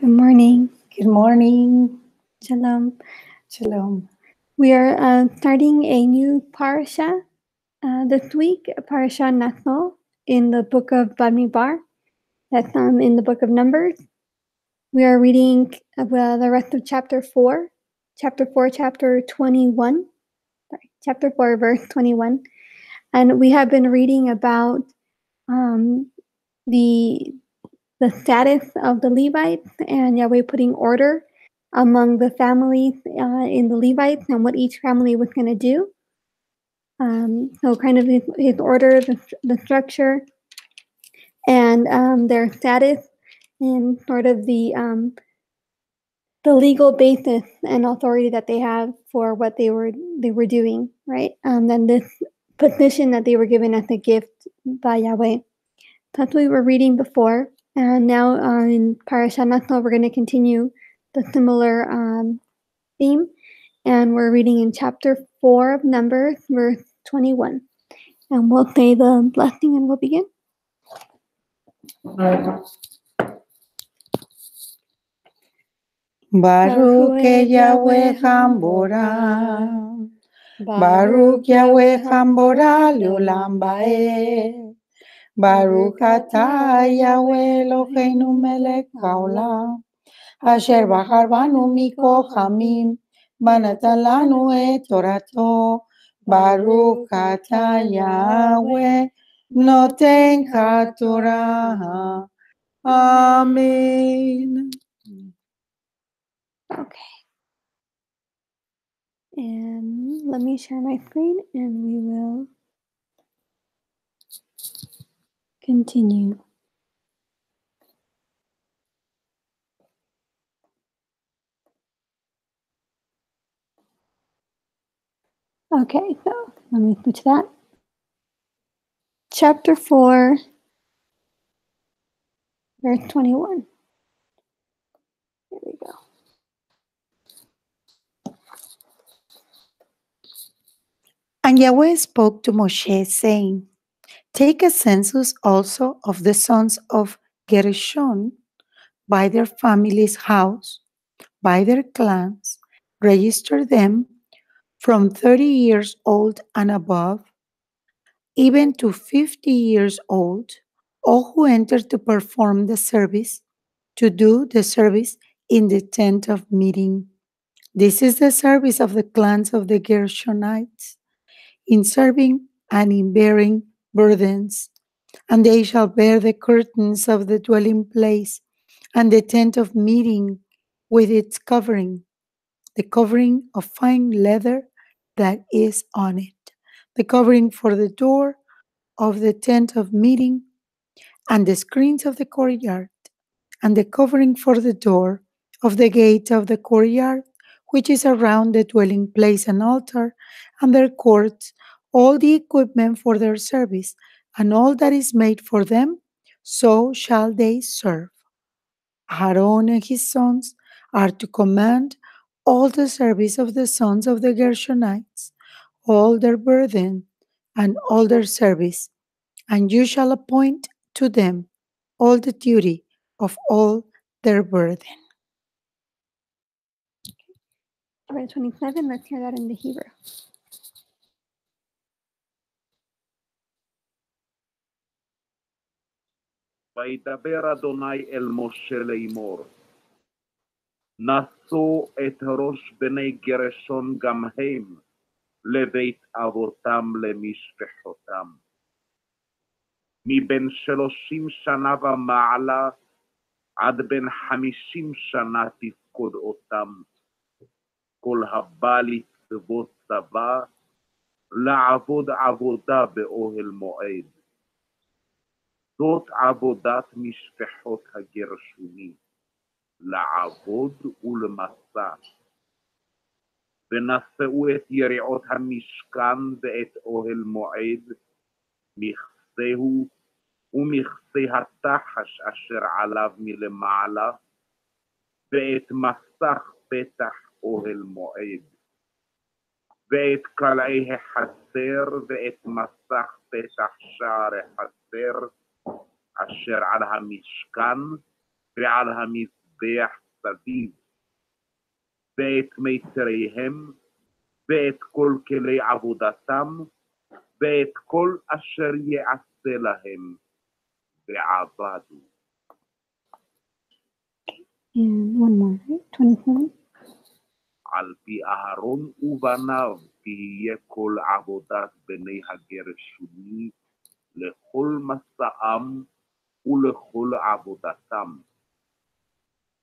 Good morning. Good morning. Shalom. Shalom. We are starting a new parsha this week, Parshah Naso, in the book of Bamidbar. That's in the book of Numbers. We are reading the rest of chapter 4, chapter 21, chapter 4, verse 21. And we have been reading about the status of the Levites and Yahweh putting order among the families in the Levites and what each family was going to do. So kind of his order, the structure, and their status, and sort of the legal basis and authority that they have for what they were doing, right? Then this position that they were given as a gift by Yahweh. That's what we were reading before. And now in Parashah Naso, we're going to continue the similar theme. And we're reading in chapter 4 of Numbers, verse 21. And we'll say the blessing and we'll begin. Baruch Yahweh Hambora. Baruch Yahweh Hambora Leolam Baed. Baruch atah Yahweh Eloheinu melech haolam. Asher bahar banu mikoch hamim. Banatan lanu et Torato. Baruch atah Yahweh noten haTorah. Amen. Okay. And let me share my screen and we will continue. Okay, so let me switch that. Chapter 4, verse 21. There we go. And Yahweh spoke to Moshe, saying, Take a census also of the sons of Gershon by their families' house, by their clans, register them from 30 years old and above, even to 50 years old, all who enter to perform the service, to do the service in the tent of meeting. This is the service of the clans of the Gershonites, in serving and in bearing burdens. And they shall bear the curtains of the dwelling place and the tent of meeting with its covering, the covering of fine leather that is on it, the covering for the door of the tent of meeting, and the screens of the courtyard, and the covering for the door of the gate of the courtyard, which is around the dwelling place and altar, and their courts, all the equipment for their service, and all that is made for them, so shall they serve. Aaron and his sons are to command all the service of the sons of the Gershonites, all their burden, and all their service, and you shall appoint to them all the duty of all their burden. Verse 27, let's hear that in the Hebrew. וידבר אדוני אל משה לאמור, נשאו את ראש בני גרשון גם הם לבית אבותם למשפחותם. מבין 30 שנה ומעלה עד בין 50 שנה תפקוד אותם. כל הבא לצבוא צבא, לעבוד עבודה באוהל מועד. זאת עבודת משפחות הגרשוני, לעבוד ולמסע. ונשאו את יריעות המשכן ואת אוהל מועד, מכסהו ומכסה התחש אשר עליו מלמעלה, ואת מסך פתח אוהל מועד, ואת קלעי החצר ואת מסך פתח שער החצר, אשר על המשכן ועל המזבח המזבח סביב, ואת מיתריהם, ואת כל כלי עבודתם, ואת כל אשר יעשה להם, ועבדו. And one more, right? 27. על פי אהרון ובניו תהיה כל עבודת בני הגרשוני לכל מסעם ולכל עבודתם.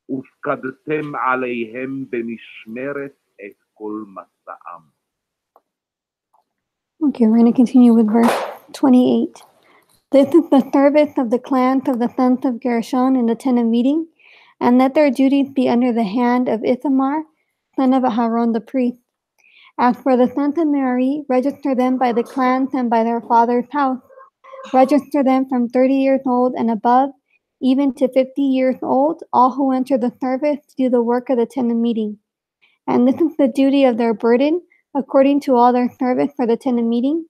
ופקדתם עליהם במשמרת את כל מסעם. Okay, we're going to continue with verse 28. This is the service of the clans of the sons of Gershon in the tent of meeting, and let their duties be under the hand of Ithamar, son of Aharon the priest. As for the sons of Merari, register them by the clans and by their father's house. Register them from 30 years old and above, even to 50 years old, all who enter the service to do the work of the tent of meeting. And this is the duty of their burden, according to all their service for the tent of meeting,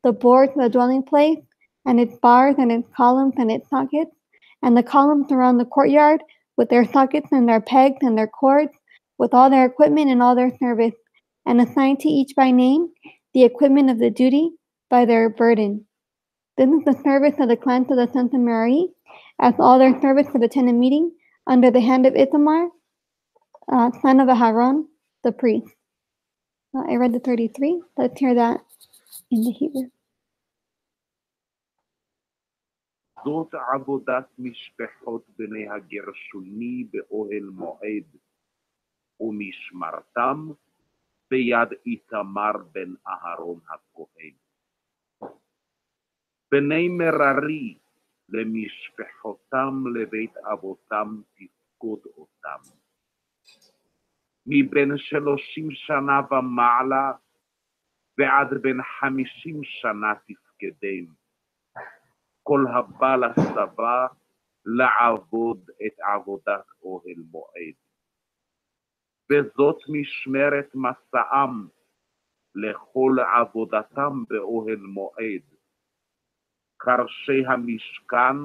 the boards of the dwelling place, and its bars and its columns and its sockets, and the columns around the courtyard, with their sockets and their pegs and their cords, with all their equipment and all their service, and assign to each by name the equipment of the duty by their burden. This is the service of the clans of the sons of Merari, as all their service for the tent of meeting, under the hand of Ithamar, son of Aharon, the priest. I read the 33. Let's hear that in the Hebrew. זאת עבודת משפחות בני הגרשוני באוהל מועד, ומשמרתם ביד איתמר בן אהרון הכהן. בני מררי למשפחותם לבית אבותם תפקוד אותם. מבין 30 שנה ומעלה ועד בין 50 שנה תפקדם. כל הבא לצבא לעבוד את עבודת אוהל מועד. וזאת משמרת מסעם לכל עבודתם באוהל מועד. קרשי המשכן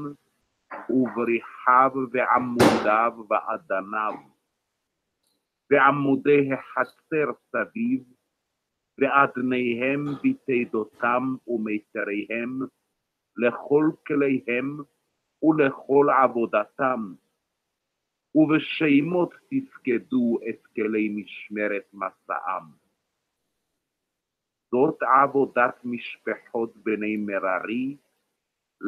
ובריחיו ועמודיו ואדניו, ועמודי החצר סביב, ואדניהם בתידותם ומיתריהם, לכל כליהם ולכל עבודתם, ובשמות תפקדו את כלי משמרת מסעם. זאת עבודת משפחות בני מררי,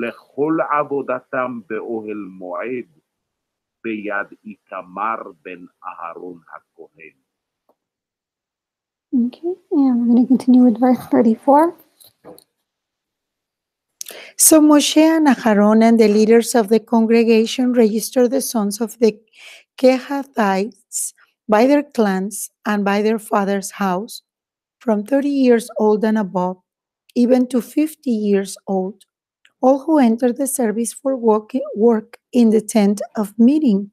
לכל עבודתם באוהל מועד, ביד איתמר בן אהרון הכהן. Okay, and we're going to continue with verse 34. So Moshe and Aharon and the leaders of the congregation registered the sons of the Kehathites by their clans and by their father's house, from 30 years old and above, even to 50 years old, all who entered the service for work in the tent of meeting,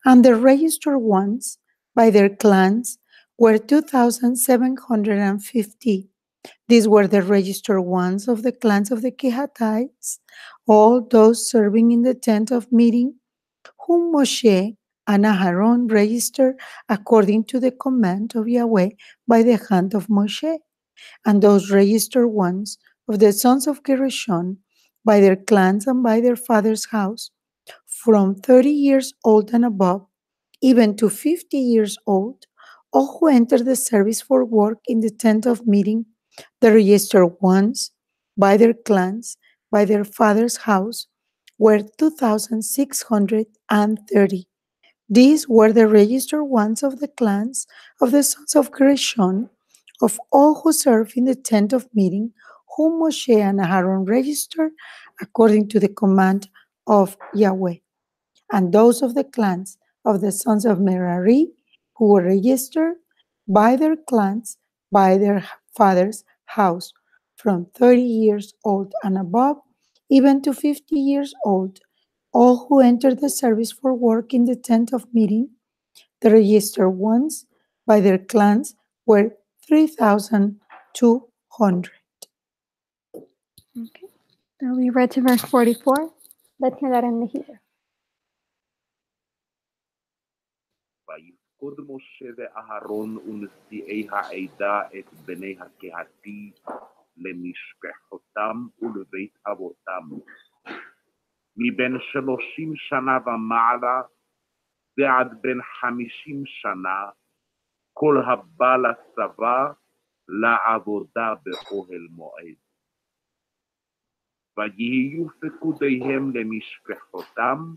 and the registered ones by their clans were 2,750. These were the registered ones of the clans of the Kehathites, all those serving in the tent of meeting, whom Moshe and Aharon registered according to the command of Yahweh by the hand of Moshe. And those registered ones of the sons of Gershon by their clans and by their father's house, from 30 years old and above, even to 50 years old, all who enter the service for work in the tent of meeting, the registered ones by their clans, by their father's house, were 2,630. These were the registered ones of the clans of the sons of Gershon, of all who serve in the tent of meeting, whom Moshe and Aaron registered according to the command of Yahweh. And those of the clans of the sons of Merari, who were registered by their clans, by their father's house, from 30 years old and above, even to 50 years old, all who entered the service for work in the tent of meeting, the registered ones by their clans were 3,200. Okay, so we read to verse 44. Let's hear that in the Hebrew. ויפקוד משה ואהרון ונשיאי העדה את בני הקהתי למשפחותם ולבית אבותם, מבין 30 שנה ומעלה ועד בין 50 שנה, כל הבא לצבא לעבודה באוהל מועד. ויהיו פקודיהם למשפחותם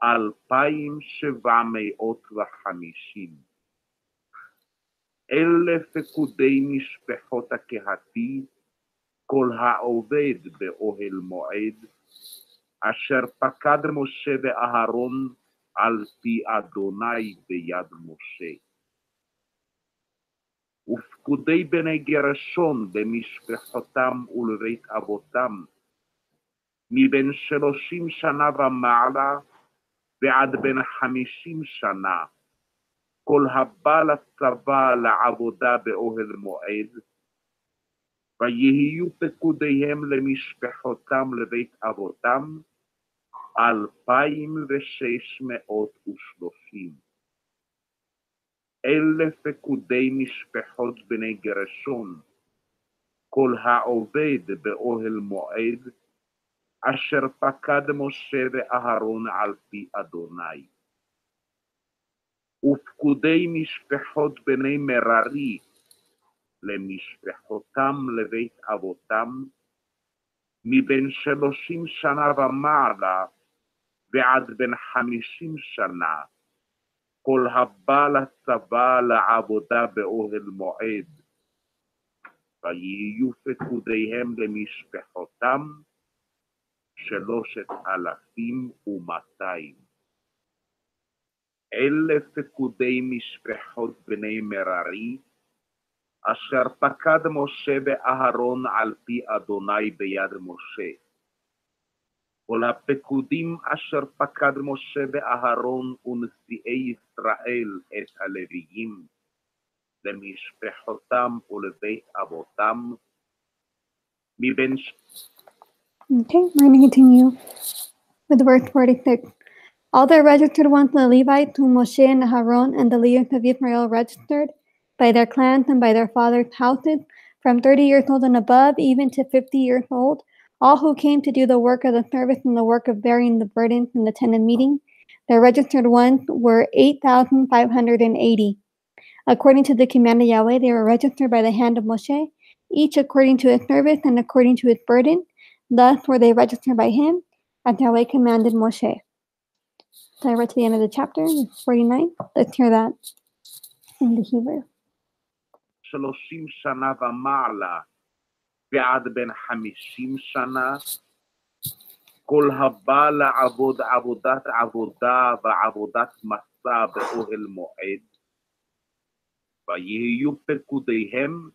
2,750. אלה פקודי משפחות הקהתי, כל העובד באוהל מועד, אשר פקד משה ואהרון על פי אדוני ביד משה. ופקודי בני גרשון במשפחותם ולבית אבותם, מבין 30 שנה ומעלה ועד בין 50 שנה, כל הבא לצבא לעבודה באוהל מועד, ויהיו פקודיהם למשפחותם לבית אבותם 2,630. אלה פקודי משפחות בני גרשון, כל העובד באוהל מועד, אשר פקד משה ואהרון על פי אדוני. ופקודי משפחות בני מררי, למשפחותם לבית אבותם, מבין 30 שנה ומעלה ועד בין 50 שנה, כל הבא לצבא לעבודה באוהל מועד, ויהיו פקודיהם למשפחותם 3,200. אלה פקודי משפחות בני מררי, אשר פקד משה ואהרון על פי אדוני ביד משה. כל הפקודים אשר פקד משה ואהרון ונשיאי ישראל את הלוויים, למשפחותם ולבית אבותם, מבין... Okay, we're going to continue with verse 46. All the registered ones of the Levites, whom Moshe and Aaron and the leaders of Israel registered by their clans and by their fathers' houses, from 30 years old and above, even to 50 years old, all who came to do the work of the service and the work of bearing the burdens in the tent of meeting, their registered ones were 8,580. According to the command of Yahweh, they were registered by the hand of Moshe, each according to his service and according to his burden. Thus were they registered by him, as Yahweh commanded Moshe. So I read to the end of the chapter, 49. Let's hear that in the Hebrew. 30 שנה ומעלה ועד בין 50 שנה, כל הבא לעבוד עבודת עבודה ועבודת מסע באוהל מועד, ויהיו פקודיהם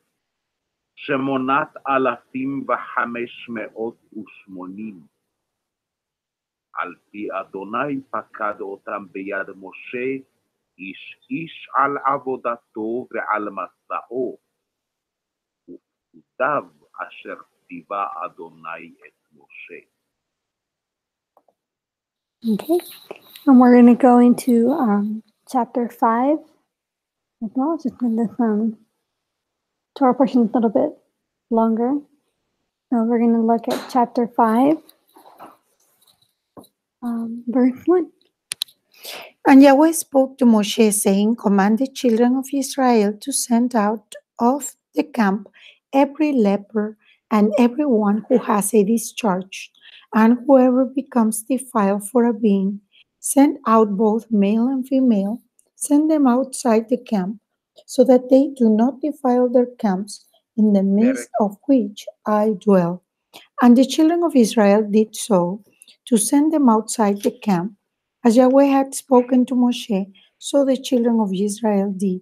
8,580. על פי אדוני פקד אותם ביד משה, איש איש על עבודתו ועל מסעו, ופקודיו אשר ציווה אדוני את משה. Okay, and we're going to go into chapter 5 as well, just in this Torah portion is a little bit longer. So we're going to look at chapter 5, verse 1. And Yahweh spoke to Moshe, saying, Command the children of Israel to send out of the camp every leper and everyone who has a discharge, and whoever becomes defiled for a being. Send out both male and female. Send them outside the camp, so that they do not defile their camps, in the midst of which I dwell. And the children of Israel did so, to send them outside the camp. As Yahweh had spoken to Moshe, so the children of Israel did.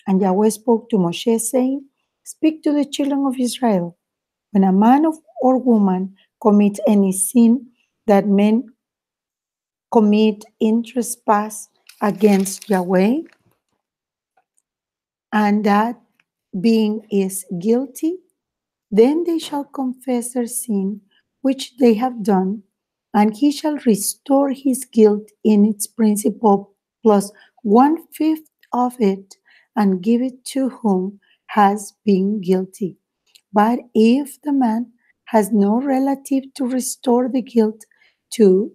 And Yahweh spoke to Moshe, saying, Speak to the children of Israel. When a man or woman commits any sin that men commit in trespass against Yahweh, and that being is guilty, then they shall confess their sin which they have done, and he shall restore his guilt in its principal plus 1/5 of it and give it to whom has been guilty. But if the man has no relative to restore the guilt to,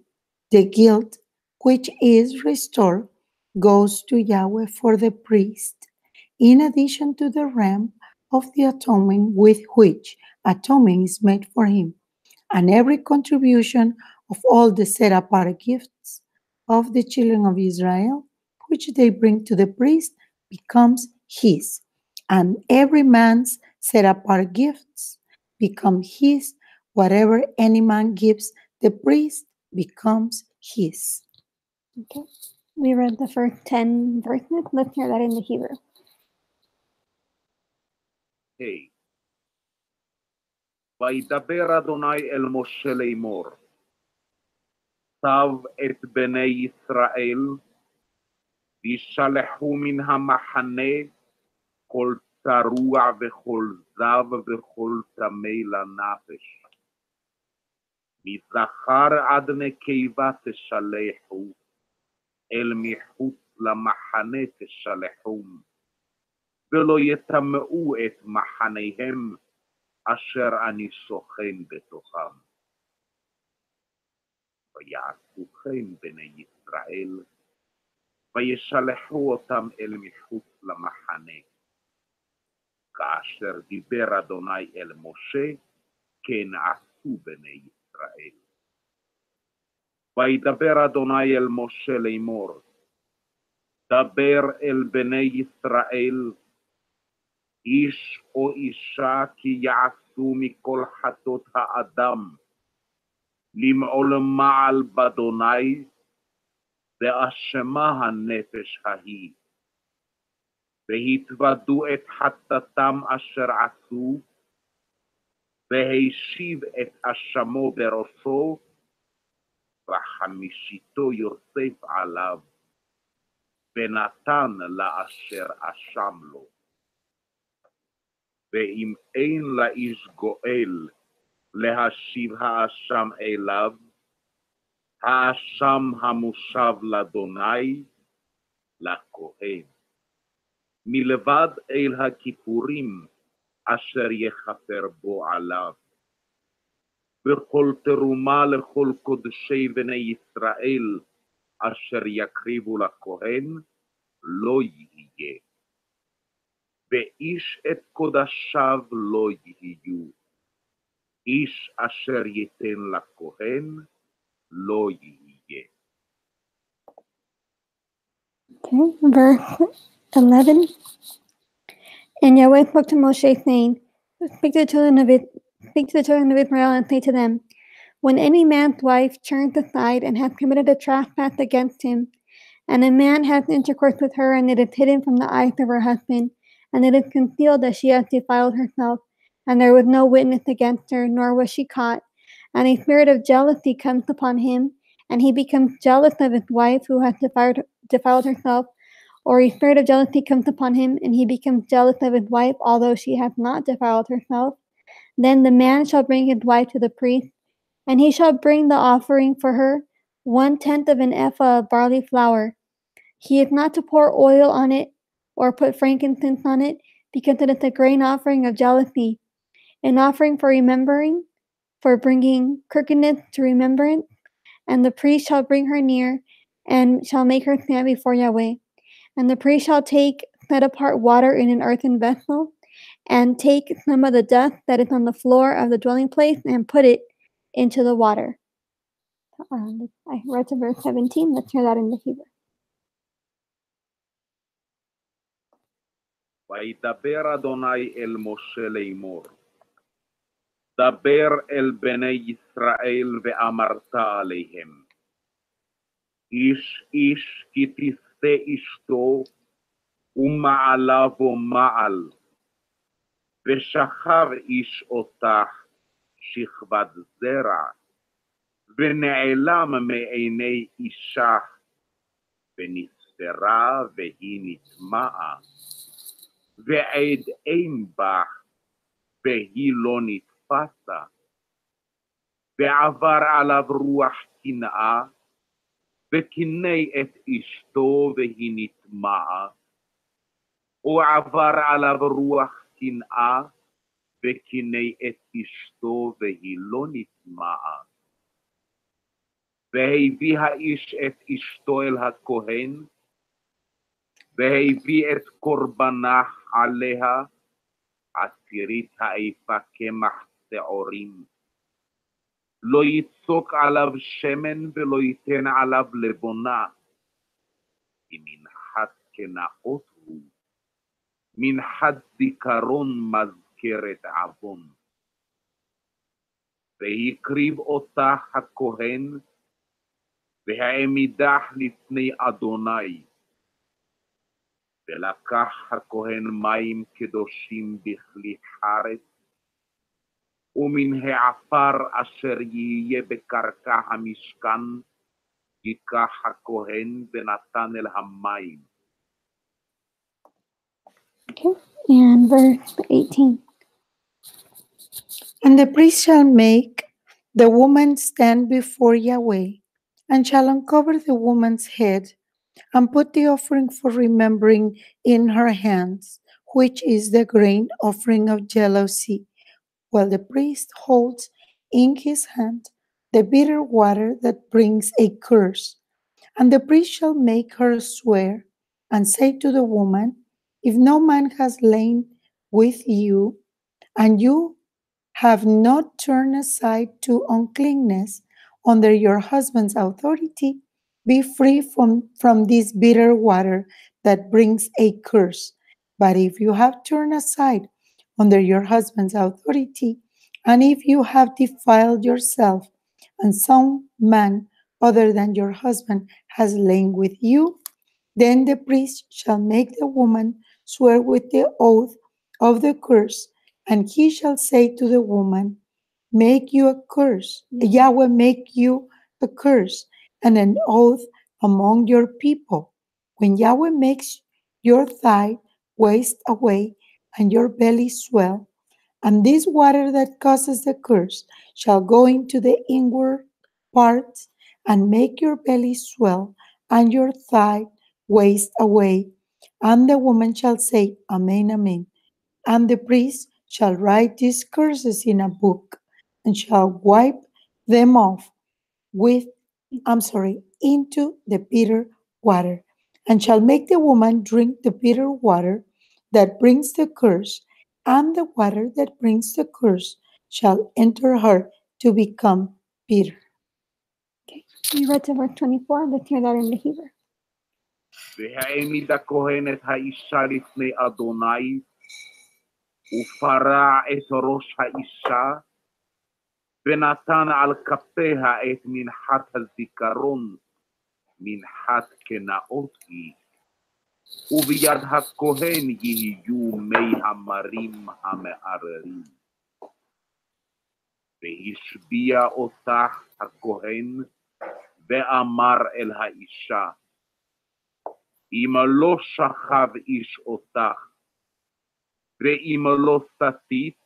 the guilt which is restored goes to Yahweh for the priest, in addition to the ram of the atonement with which atonement is made for him, and every contribution of all the set apart gifts of the children of Israel, which they bring to the priest, becomes his, and every man's set apart gifts become his. Whatever any man gives the priest becomes his. Okay. We read the first 10 verses. Let's hear that in the Hebrew. היי. וידבר אדוני אל משה לאמור, צב את בני ישראל, וישלחו מן המחנה כל צרוע וכל זב וכל טמא לנפש. מזכר עד נקבה תשלחו, אל מחוץ למחנה תשלחום, ולא יטמאו את מחניהם אשר אני שוכן בתוכם. ויעשו כן בני ישראל, וישלחו אותם אל מחוץ למחנה. כאשר דיבר אדוני אל משה, כן עשו בני ישראל. וידבר אדוני אל משה לאמור, דבר אל בני ישראל, איש או אישה כי יעשו מכל חטאות האדם, למעול מעל באדוני, ואשמה הנפש ההיא. והתוודו את חטאתם אשר עשו, והשיב את אשמו בראשו, וחמישיתו יוסף עליו, ונתן לאשר אשם לו. ואם אין לאיש גואל להשיב האשם אליו, האשם המושב לאדוני, לכהן. מלבד אל הכיפורים אשר יכפר בו עליו. וכל תרומה לכל קודשי בני ישראל אשר יקריבו לכהן לא יהיה. ואיש את קודשיו לא יהיו. איש אשר ייתן לכהן לא יהיה. Okay, verse 11. And Yahweh spoke to Moshe, saying, Speak to the children of Israel and say to them, when any man's wife turns aside and has committed a trespass against him, and a man has intercourse with her, and it is hidden from the eyes of her husband, and it is concealed that she has defiled herself, and there was no witness against her, nor was she caught, and a spirit of jealousy comes upon him, and he becomes jealous of his wife who has defiled herself, or a spirit of jealousy comes upon him, and he becomes jealous of his wife, although she has not defiled herself, then the man shall bring his wife to the priest, and he shall bring the offering for her, 1/10 of an ephah of barley flour. He is not to pour oil on it, or put frankincense on it, because it is a grain offering of jealousy, an offering for remembering, for bringing crookedness to remembrance. And the priest shall bring her near, and shall make her stand before Yahweh. And the priest shall set apart water in an earthen vessel, and take some of the dust that is on the floor of the dwelling place, and put it into the water. I read to verse 17. Let's hear that in the Hebrew. וידבר אדוני אל משה לאמור, דבר אל בני ישראל ואמרת עליהם, איש איש כי תשא אשתו ומעלה ומעל, ושכב איש אותך שכבת זרע, ונעלם מעיני אישה, ונסתרה והיא נטמעה, ועד אין בך, והיא לא נתפסה, ועבר עליו רוח קנאה, וקינא את אשתו והיא נטמעה, ועבר עליו רוח קנאה, וקינא את אשתו והיא לא נטמעה. והביא האיש את אשתו אל הכהן, והביא את קורבנה עליה, עשירית האיפה קמח שעורים. לא יצוק עליו שמן ולא ייתן עליו לבונה, כי מנחת קנאות הוא, מנחת זיכרון מזכרת עוון. והקריב אותה הכהן, והעמידה לפני אדוני. ולקח הכהן מים קדושים בכלי חרס, ומן העפר אשר יהיה בקרקע המשכן, ייקח הכהן ונתן אל המים. Okay. And verse 18. And the priest shall make the woman stand before Yahweh, and shall uncover the woman's head, and put the offering for remembering in her hands, which is the grain offering of jealousy, while the priest holds in his hand the bitter water that brings a curse. And the priest shall make her swear, and say to the woman, if no man has lain with you, and you have not turned aside to uncleanness under your husband's authority, be free from this bitter water that brings a curse. But if you have turned aside under your husband's authority, and if you have defiled yourself, and some man other than your husband has lain with you, then the priest shall make the woman swear with the oath of the curse, and he shall say to the woman, make you a curse, Yahweh make you a curse, and an oath among your people. When Yahweh makes your thigh waste away, and your belly swell, and this water that causes the curse shall go into the inward parts, and make your belly swell, and your thigh waste away. And the woman shall say, Amen, Amen. And the priest shall write these curses in a book, and shall wipe them off into the bitter water, and shall make the woman drink the bitter water that brings the curse, and the water that brings the curse shall enter her to become bitter. Okay. You read to verse 24. Let's hear that in the Hebrew. והעמיד הכהן את האישה לפני אדוני, ופרע את ראש האישה, ונתן על כפיה את מנחת הזיכרון, מנחת קנאות היא, וביד הכהן יהיו מי המרים המערערים. והשביע אותה הכהן, ואמר אל האישה, אם לא שכב איש אותך, ואם לא סטית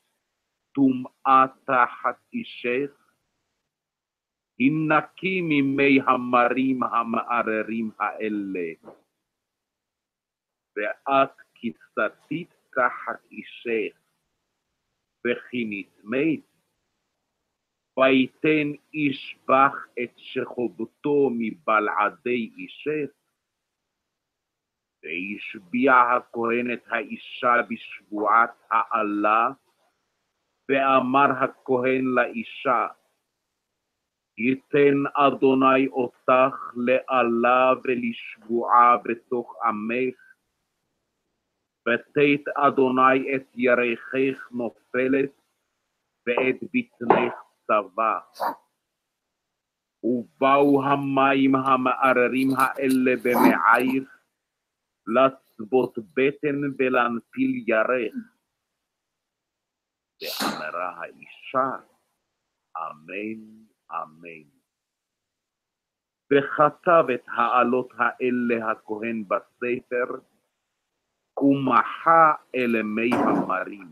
טומאה תחת אישך, הנקי ממי המרים המערערים האלה. ואת כי סטית תחת אישך, וכי נטמאת, ויתן איש בך את שכבתו מבלעדי אישך. והשביע הכהן את האישה בשבועת העלה, ואמר הכהן לאישה, ייתן אדוני אותך לעלה ולשבועה בתוך עמך, ותית אדוני את ירכך נופלת, ואת בטנך צבא. ובאו המים המערערים האלה במעייך, לצבות בטן ולנפיל ירך. ואמרה האישה, אמן, אמן. וכתב את העלות האלה הכהן בספר, ומחה אל מי המרים.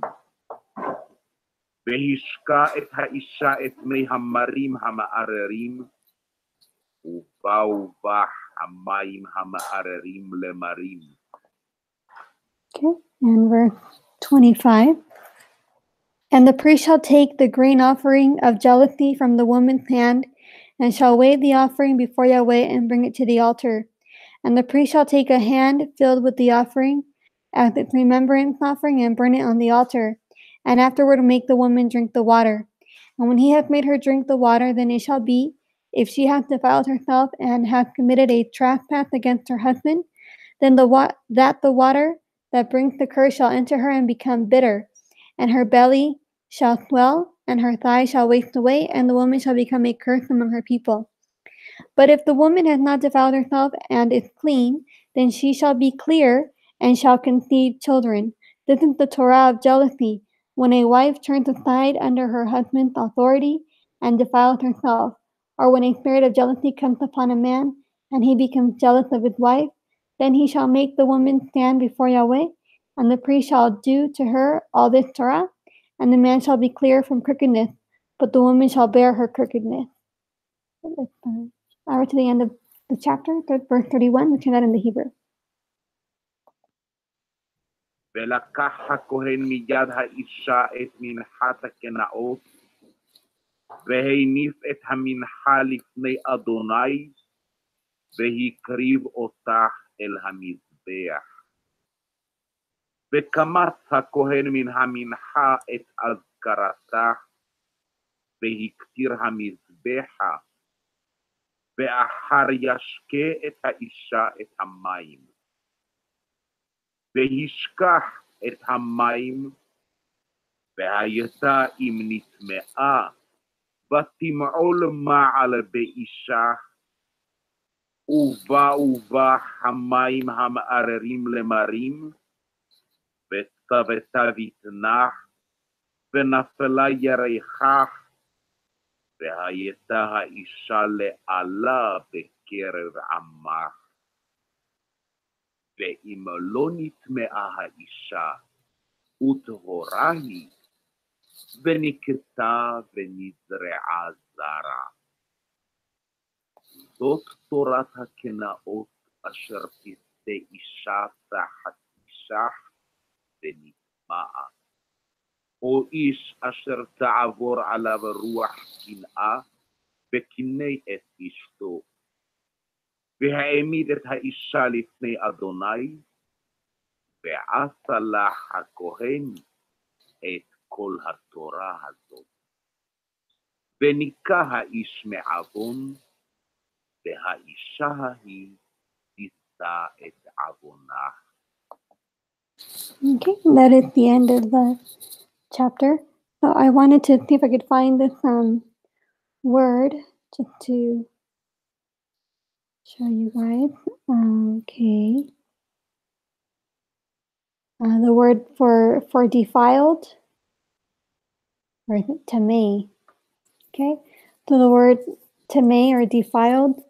והשקע את האישה את מי המרים המערערים, ובאו המים המערערים למרים. Okay, and verse 25. And the priest shall take the grain offering of jealousy from the woman's hand, and shall weigh the offering before Yahweh and bring it to the altar. And the priest shall take a hand filled with the offering as its remembrance offering and burn it on the altar, and afterward make the woman drink the water. And when he hath made her drink the water, then it shall be, if she hath defiled herself and hath committed a trespass against her husband, then the water that brings the curse shall enter her and become bitter, and her belly shall swell, and her thighs shall waste away, and the woman shall become a curse among her people. But if the woman has not defiled herself and is clean, then she shall be clear and shall conceive children. This is the Torah of jealousy, when a wife turns aside under her husband's authority and defiles herself, or when a spirit of jealousy comes upon a man and he becomes jealous of his wife, then he shall make the woman stand before Yahweh, and the priest shall do to her all this Torah, and the man shall be clear from crookedness, but the woman shall bear her crookedness. We're to the end of the chapter, verse 31. We turn that into Hebrew. ולקח הכהן מיד האישה את מנחת הקנאות, והניף את המנחה לפני אדוני, והקריב אותה אל המזבח. וקמץ הכהן מן המנחה את אזכרתה, והקטיר המזבחה, ואחר ישקה את האישה את המים. והשכח את המים, והייתה אם נטמעה, ותמעול מעל באישה, ובא המים המערערים למרים, וצוותה ותנח, ונפלה ירחך, והייתה האישה לעלה בקרב עמה. ואם לא נטמעה האישה, וטהורה היא, ונקטה ונזרעה זרה. זאת תורת הקנאות אשר תצא אישה תחת אישה ונטמעה. או איש אשר תעבור עליו רוח קנאה, וקנא את אשתו. והעמיד את האישה לפני אדוני, ועשה לה הכהן את כל התורה הזאת. וניקה האיש מעוון, והאישה ההיא תישא את עוונה. Okay, that is the end of the chapter. So I wanted to see if I could find this word just to show you guys. Okay. The word for defiled, or is it tamei? Okay. So the word tamei or defiled.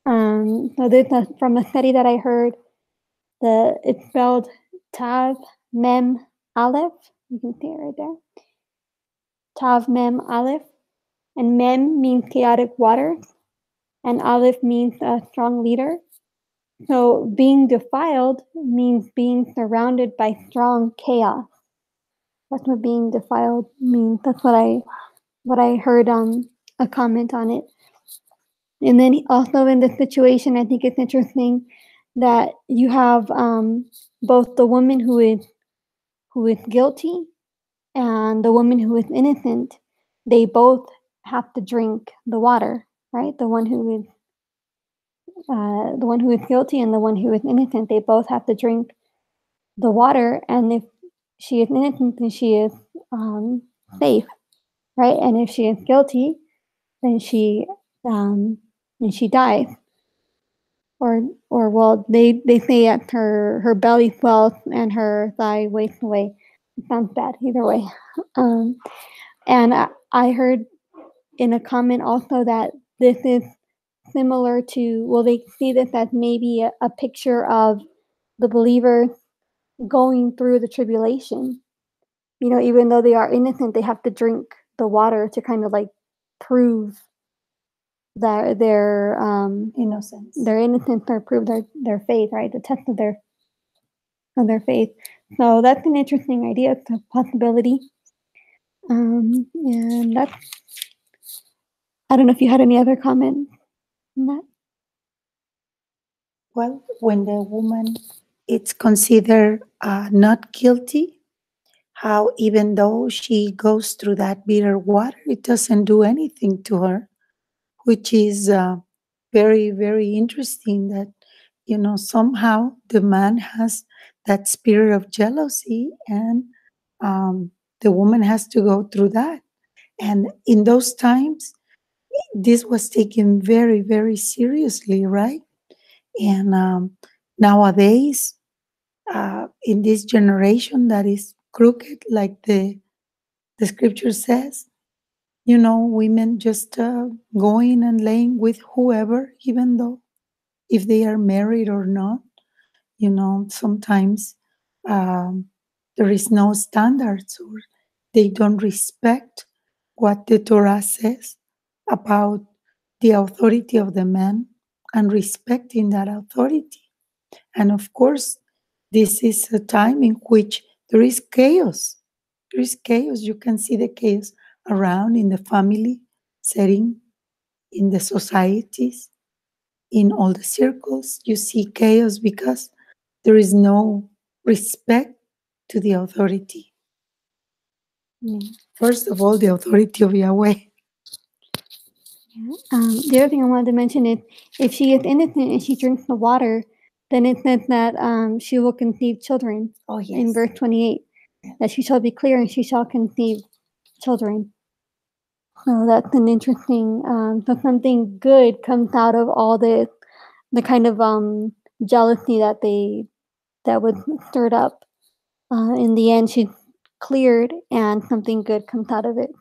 So this is from a study that I heard. It's spelled Tav Mem Aleph. You can see it right there. Tav Mem Aleph. And Mem means chaotic water, and Aleph means a strong leader. So being defiled means being surrounded by strong chaos. That's what being defiled means. That's what I heard a comment on it. And then also in this situation, I think it's interesting that you have both the woman who is guilty and the woman who is innocent. They both have to drink the water, right? The one who is guilty and the one who is innocent, they both have to drink the water. And if she is innocent, then she is safe, right? And if she is guilty, then she dies. Or well, they say that her belly swells and her thigh wastes away. It sounds bad either way. And I heard in a comment also that this is similar to, well, they see this as maybe a picture of the believers going through the tribulation. You know, even though they are innocent, they have to drink the water to kind of like prove innocence. their innocence or prove their faith, right? The test of their faith. So that's an interesting idea. It's a possibility. And that's, I don't know if you had any other comment on that. Well, when the woman is considered not guilty, how even though she goes through that bitter water, it doesn't do anything to her, which is very, very interesting that, somehow the man has that spirit of jealousy and the woman has to go through that. And in those times, this was taken very, very seriously, right? And nowadays, in this generation that is crooked, like the scripture says, women just going and laying with whoever, even though if they are married or not, sometimes um, there is no standards or they don't respect what the Torah says about the authority of the man and respecting that authority. And of course, this is a time in which there is chaos. There is chaos. You can see the chaos around in the family setting, in the societies, in all the circles. You see chaos because there is no respect to the authority. First of all, the authority of Yahweh. The other thing I wanted to mention is if she is innocent and she drinks the water, then it says that she will conceive children. Oh, yes. In verse 28, that she shall be clear and she shall conceive children. So that's an interesting. So something good comes out of all the kind of jealousy that was stirred up. In the end, she's cleared, and something good comes out of it.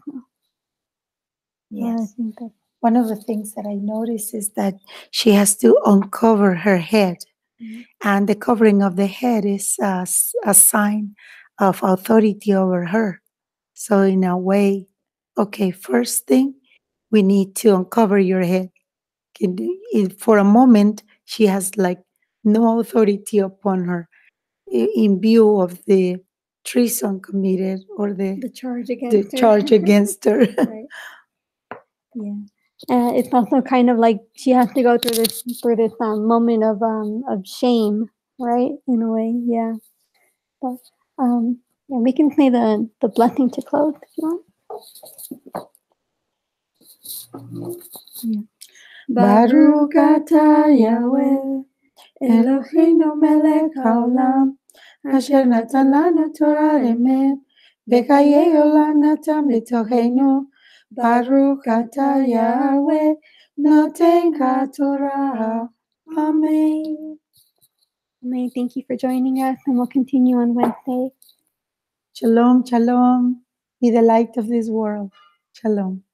Yes. I think that one of the things that I notice is that she has to uncover her head. Mm-hmm. And the covering of the head is a sign of authority over her. So, in a way, okay, first thing, we need to uncover your head. For a moment, she has like no authority upon her in view of the treason committed or the charge against her. Charge against her. Right. Yeah. It's also kind of like she has to go through this moment of shame, right? In a way, yeah. But yeah, we can say the blessing to close if you want. Yeah. Baruch atah Yahweh, Eloheinu melech haolam, asher natan lanu Torah emet, v'chayei olam natan b'tocheinu. Baruch atah Yahweh, noten haTorah. Amen. Amen. Thank you for joining us, and we'll continue on Wednesday. Shalom, shalom. Be the light of this world. Shalom.